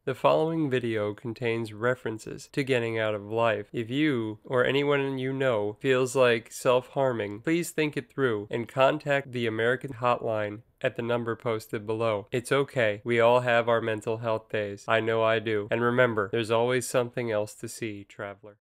The following video contains references to getting out of life. If you, or anyone you know, feels like self-harming, please think it through and contact the American Hotline at the number posted below. It's okay. We all have our mental health days. I know I do. And remember, there's always something else to see, traveler.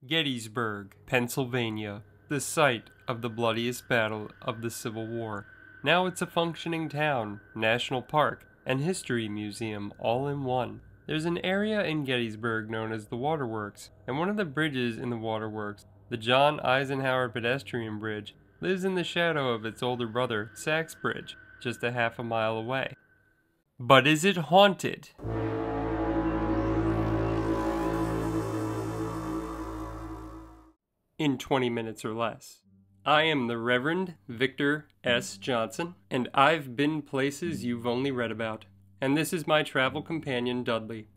Gettysburg, Pennsylvania, the site of the bloodiest battle of the Civil War. Now it's a functioning town, national park, and history museum all in one. There's an area in Gettysburg known as the Waterworks, and one of the bridges in the Waterworks, the John Eisenhower Pedestrian Bridge, lives in the shadow of its older brother, Sachs Bridge, just a half a mile away. But is it haunted? In 20 minutes or less. I am the Reverend Victor S. Johnson, and I've been places you've only read about. And this is my travel companion, Dudley.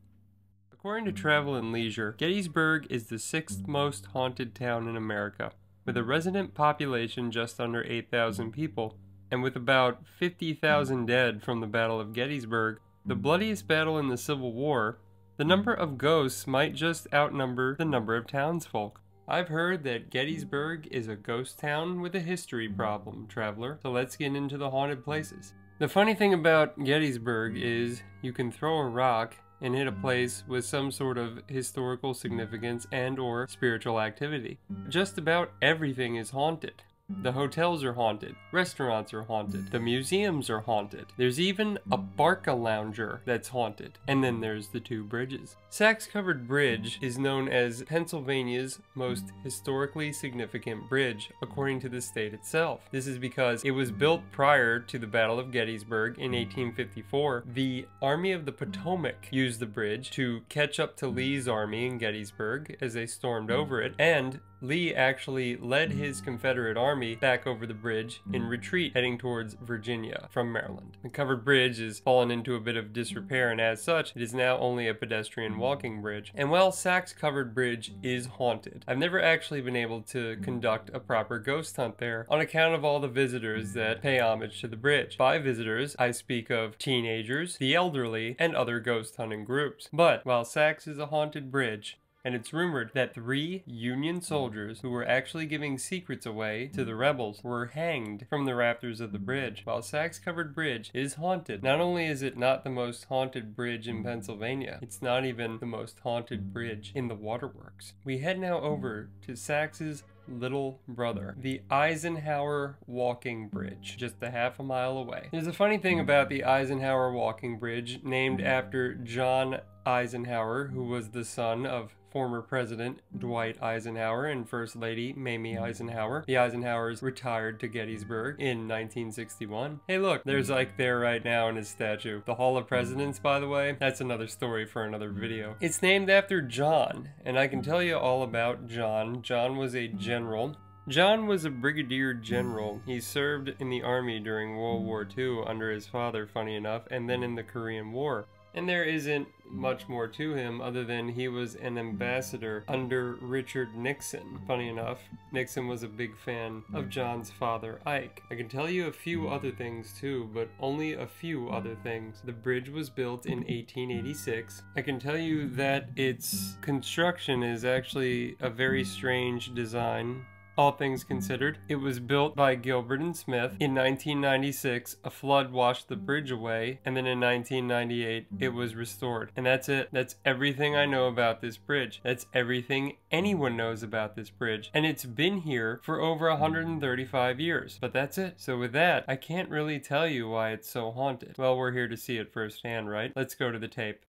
According to Travel and Leisure, Gettysburg is the 6th most haunted town in America, with a resident population just under 8,000 people, and with about 50,000 dead from the Battle of Gettysburg, the bloodiest battle in the Civil War. The number of ghosts might just outnumber the number of townsfolk. I've heard that Gettysburg is a ghost town with a history problem, traveler, so let's get into the haunted places. The funny thing about Gettysburg is you can throw a rock and hit a place with some sort of historical significance and or spiritual activity. Just about everything is haunted. The hotels are haunted, restaurants are haunted, the museums are haunted. There's even a Barca-lounger that's haunted. And then there's the two bridges. Sachs-covered bridge is known as Pennsylvania's most historically significant bridge, according to the state itself. This is because it was built prior to the Battle of Gettysburg in 1854. The Army of the Potomac used the bridge to catch up to Lee's army in Gettysburg as they stormed over it, and Lee actually led his Confederate army back over the bridge in retreat, heading towards Virginia from Maryland. The covered bridge has fallen into a bit of disrepair, and as such, it is now only a pedestrian walking bridge. And while Sachs covered bridge is haunted, I've never actually been able to conduct a proper ghost hunt there on account of all the visitors that pay homage to the bridge. By visitors, I speak of teenagers, the elderly, and other ghost hunting groups. But while Sachs is a haunted bridge, and it's rumored that 3 Union soldiers who were actually giving secrets away to the rebels were hanged from the rafters of the bridge. While Sachs-covered bridge is haunted, not only is it not the most haunted bridge in Pennsylvania, it's not even the most haunted bridge in the Waterworks. We head now over to Sachs's little brother, the Eisenhower Walking Bridge, just a half a mile away. There's a funny thing about the Eisenhower Walking Bridge, named after John Eisenhower, who was the son of former President Dwight Eisenhower and First Lady Mamie Eisenhower. The Eisenhowers retired to Gettysburg in 1961. Hey look, there's Ike there right now in his statue. The Hall of Presidents, by the way, that's another story for another video. It's named after John, and I can tell you all about John. John was a general. John was a brigadier general. He served in the army during World War II under his father, funny enough, and then in the Korean War. And there isn't much more to him other than he was an ambassador under Richard Nixon. Funny enough, Nixon was a big fan of John's father, Ike. I can tell you a few other things too, but only a few other things. The bridge was built in 1886. I can tell you that its construction is actually a very strange design. All things considered, it was built by Gilbert and Smith. In 1996, a flood washed the bridge away, and then in 1998, it was restored. And that's it. That's everything I know about this bridge. That's everything anyone knows about this bridge. And it's been here for over 135 years. But that's it. So with that, I can't really tell you why it's so haunted. Well, we're here to see it firsthand, right? Let's go to the tape.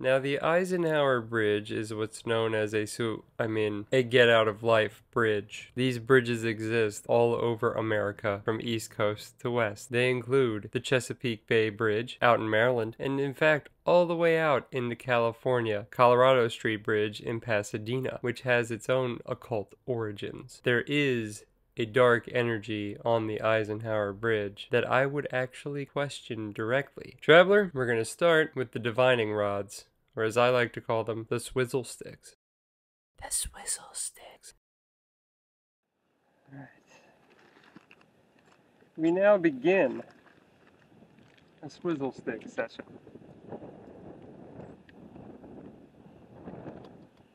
Now, the Eisenhower Bridge is what's known as a get-out-of-life bridge. These bridges exist all over America, from East Coast to West. They include the Chesapeake Bay Bridge out in Maryland, and in fact, all the way out into California, Colorado Street Bridge in Pasadena, which has its own occult origins. There is a dark energy on the Eisenhower Bridge that I would actually question directly. Traveler, we're going to start with the divining rods, or as I like to call them, the Swizzle Sticks. The Swizzle Sticks. Alright. We now begin a Swizzle Stick session.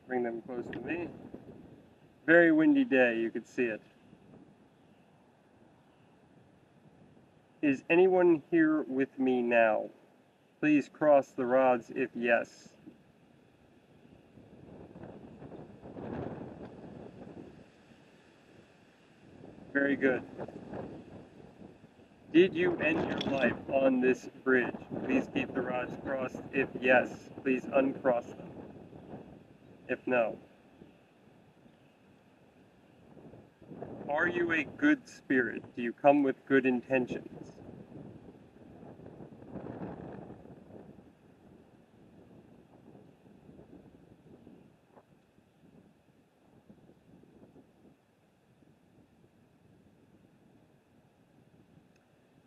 Bring them close to me. Very windy day, you could see it. Is anyone here with me now? Please cross the rods if yes. Very good. Did you end your life on this bridge? Please keep the rods crossed if yes. Please uncross them if no. Are you a good spirit? Do you come with good intentions?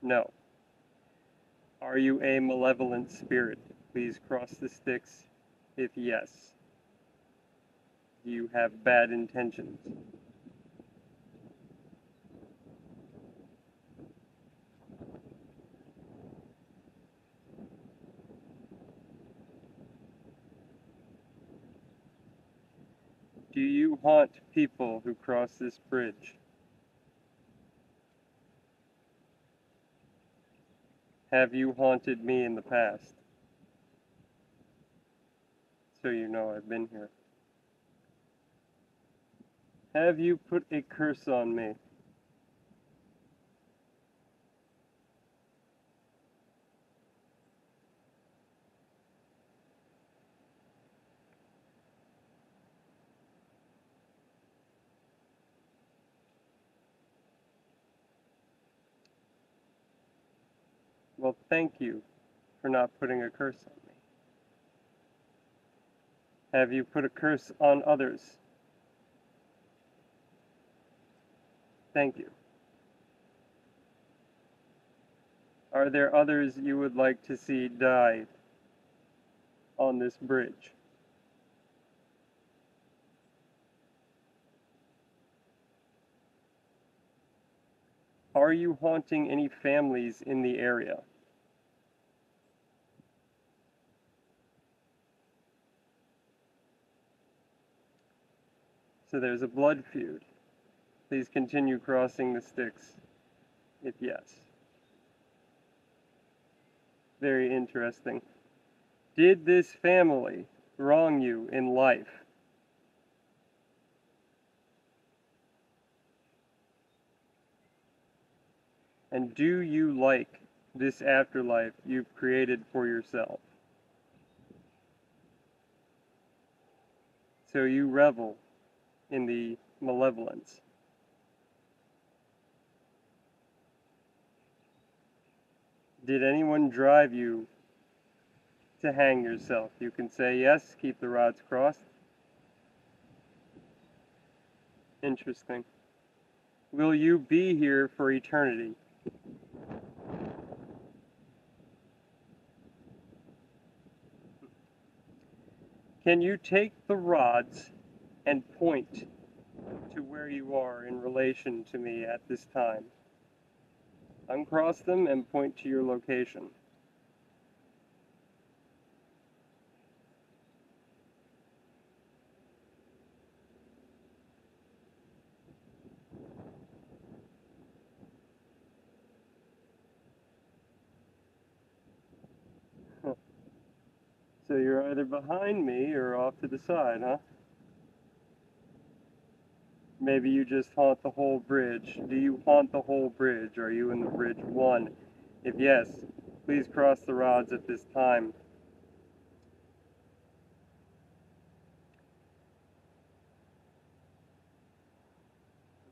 No. Are you a malevolent spirit? Please cross the sticks if yes. Do you have bad intentions? Do you haunt people who cross this bridge? Have you haunted me in the past? So you know I've been here. Have you put a curse on me? Well, thank you for not putting a curse on me. Have you put a curse on others? Thank you. Are there others you would like to see die on this bridge? Are you haunting any families in the area? So there's a blood feud. Please continue crossing the sticks, if yes. Very interesting. Did this family wrong you in life? And do you like this afterlife you've created for yourself? So you revel in the malevolence. Did anyone drive you to hang yourself? You can say yes, keep the rods crossed. Interesting. Will you be here for eternity? Can you take the rods and point to where you are in relation to me at this time? Uncross them and point to your location. So you're either behind me or off to the side, huh? Maybe you just haunt the whole bridge. Do you haunt the whole bridge? Are you in the bridge 1? If yes, please cross the rods at this time.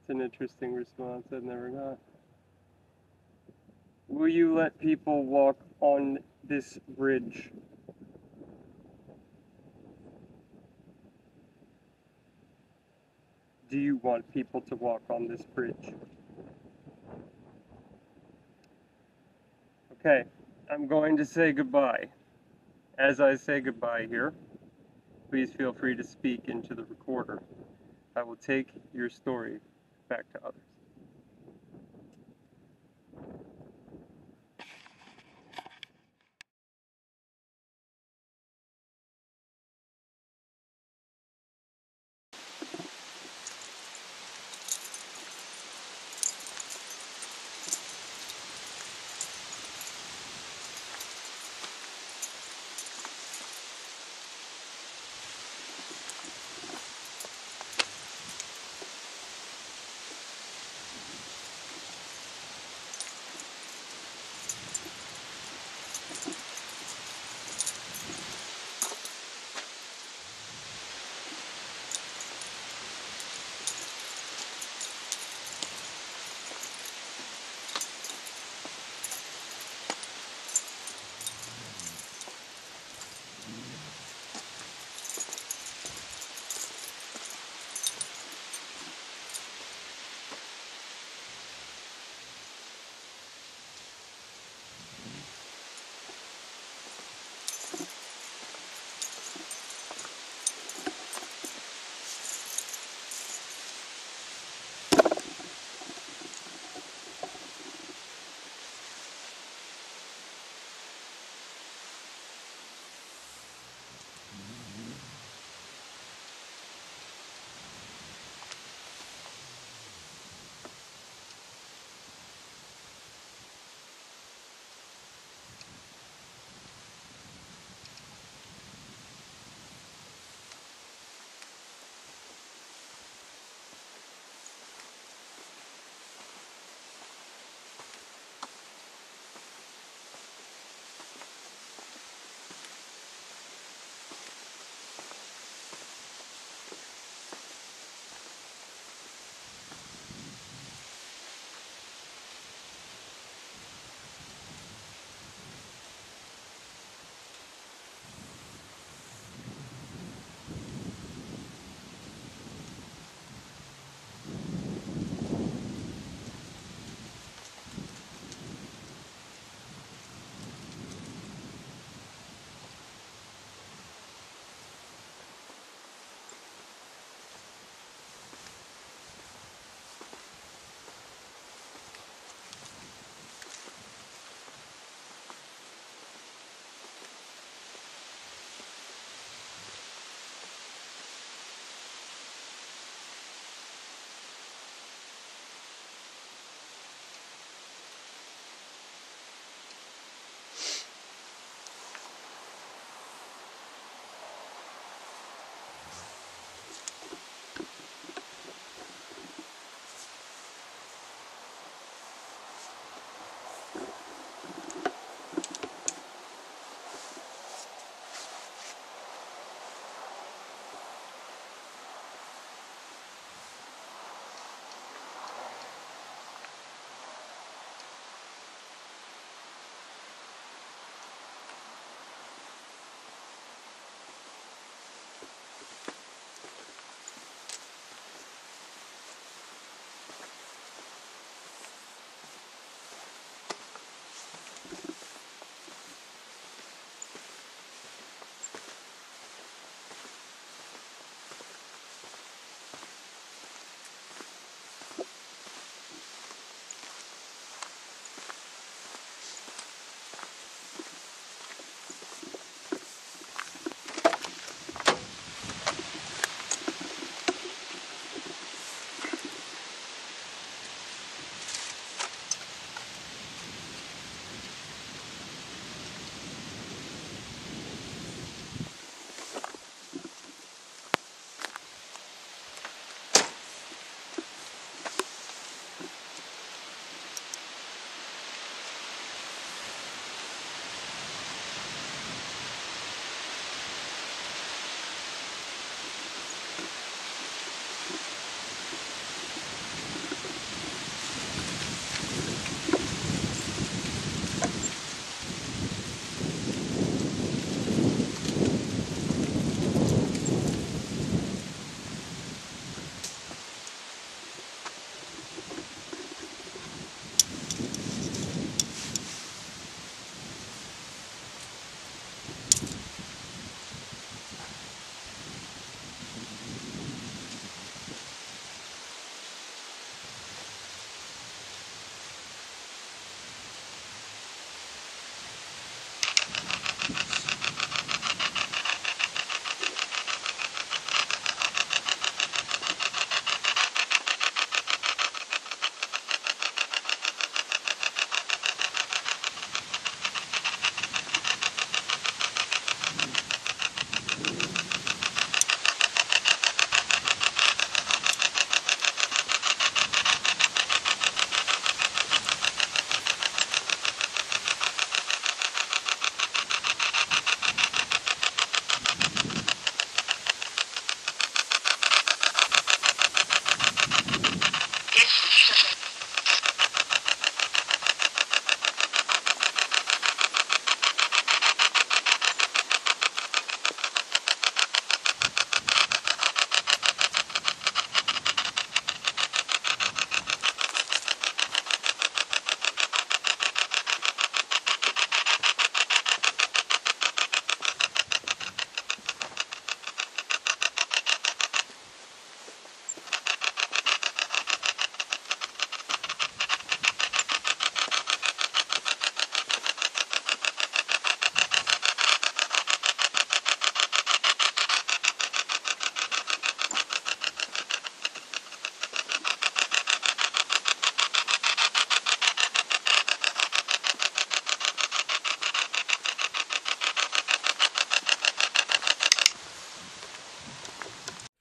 It's an interesting response I've never got. Will you let people walk on this bridge? Do you want people to walk on this bridge? Okay, I'm going to say goodbye. As I say goodbye here, please feel free to speak into the recorder. I will take your story back to others.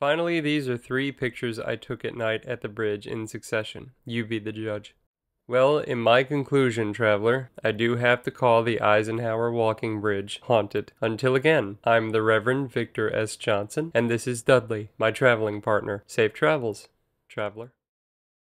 Finally, these are 3 pictures I took at night at the bridge in succession. You be the judge. Well, in my conclusion, traveler, I do have to call the Eisenhower Walking Bridge haunted. Until again, I'm the Reverend Victor S. Johnson, and this is Dudley, my traveling partner. Safe travels, traveler.